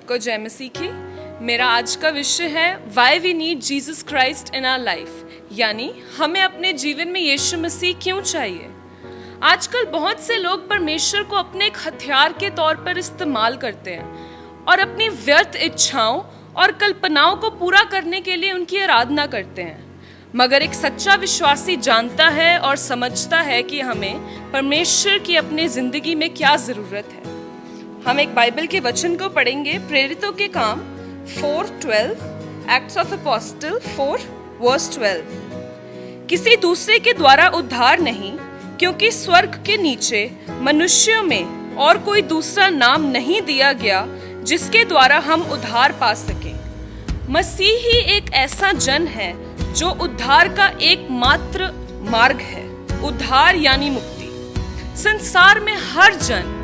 सबको जय मसीह की। मेरा आज का विषय है why we need Jesus Christ in our life, यानी हमें अपने जीवन में यीशु मसीह क्यों चाहिए। आजकल बहुत से लोग परमेश्वर को अपने एक हथियार के तौर पर इस्तेमाल करते हैं और अपनी व्यर्थ इच्छाओं और कल्पनाओं को पूरा करने के लिए उनकी आराधना करते हैं। मगर एक सच्चा विश्वासी जानता है और समझता है कि हमें परमेश्वर की अपनी जिंदगी में क्या जरूरत है। हम एक बाइबल के वचन को पढ़ेंगे, प्रेरितों के काम 4:12, एक्ट्स ऑफ अपोस्टल 4:12। किसी दूसरे के द्वारा उद्धार नहीं, क्योंकि स्वर्ग के नीचे मनुष्यों में और कोई दूसरा नाम नहीं दिया गया जिसके द्वारा हम उद्धार पा सकें। मसीह ही एक ऐसा जन है जो उद्धार का एकमात्र मार्ग है। उद्धार यानी मुक्ति। संसार में हर जन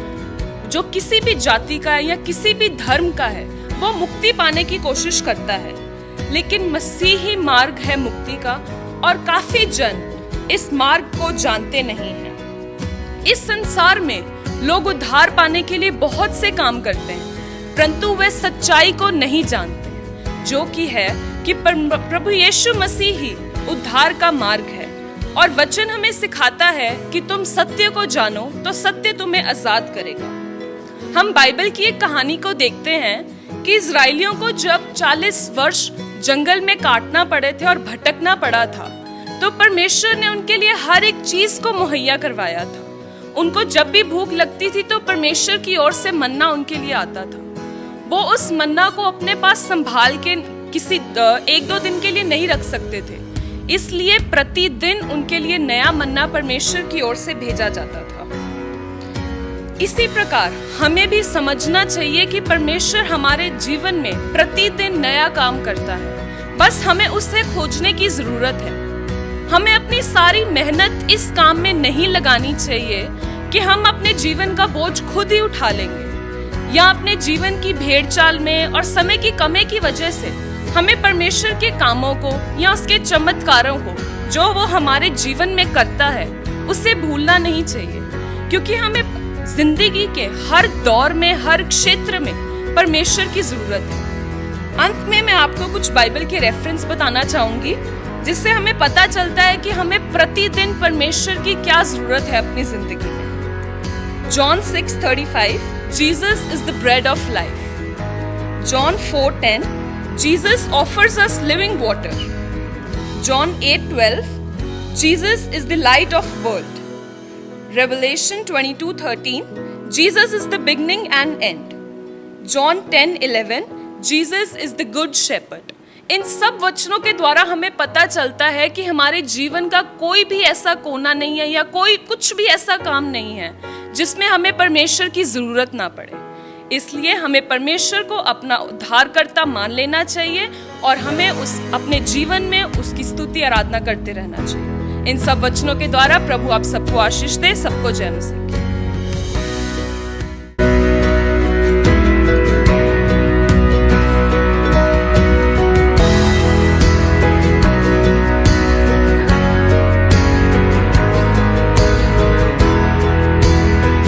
जो किसी भी जाति का है या किसी भी धर्म का है, वो मुक्ति पाने की कोशिश करता है, लेकिन मसीह ही मार्ग है मुक्ति का, और काफी जन इस मार्ग को जानते नहीं हैं। इस संसार में लोग उद्धार पाने के लिए बहुत से काम करते हैं, परंतु वे सच्चाई को नहीं जानते, जो कि है कि प्रभु यीशु मसीह ही उद्धार का मार्ग है। और वचन हमें सिखाता है कि तुम सत्य को जानो तो सत्य तुम्हें आजाद करेगा। हम बाइबल की एक कहानी को देखते हैं कि इजराइलियों को जब 40 वर्ष जंगल में काटना पड़े थे और भटकना पड़ा था, तो परमेश्वर ने उनके लिए हर एक चीज को मुहैया करवाया था। उनको जब भी भूख लगती थी तो परमेश्वर की ओर से मन्ना उनके लिए आता था। वो उस मन्ना को अपने पास संभाल के किसी 1-2 दिन के लिए नहीं रख सकते थे, इसलिए प्रतिदिन उनके लिए नया मन्ना परमेश्वर की ओर से भेजा जाता था। इसी प्रकार हमें भी समझना चाहिए कि परमेश्वर हमारे जीवन में प्रतिदिन नया काम करता है, बस हमें उसे खोजने की जरूरत है। हमें अपनी सारी मेहनत इस काम में नहीं लगानी चाहिए कि हम अपने जीवन का बोझ खुद ही उठा लेंगे, या अपने जीवन की भेड़ चाल में और समय की कमी की वजह से हमें परमेश्वर के कामों को या उसके चमत्कारों को जो वो हमारे जीवन में करता है उसे भूलना नहीं चाहिए, क्योंकि हमें जिंदगी के हर दौर में, हर क्षेत्र में परमेश्वर की जरूरत है। अंत में मैं आपको कुछ बाइबल के रेफरेंस बताना चाहूंगी, जिससे हमें पता चलता है कि हमें प्रतिदिन परमेश्वर की क्या जरूरत है अपनी जिंदगी में। John 6:35, Jesus is the bread of life. John 4:10, Jesus offers us living water. John 8:12, Jesus is the light of world. Revelation 22:13, Jesus is the beginning and end. John 10:11, Jesus is the good shepherd. इन सब वचनों के द्वारा हमें पता चलता है कि हमारे जीवन का कोई भी ऐसा कोना नहीं है या कोई कुछ भी ऐसा काम नहीं है जिसमें हमें परमेश्वर की जरूरत ना पड़े। इसलिए हमें परमेश्वर को अपना उद्धारकर्ता मान लेना चाहिए और हमें अपने जीवन में उसकी स्तुति आराधना करते रहना चाहिए। इन सब वचनों के द्वारा प्रभु आप सबको आशीष दे। सबको जय मसीह।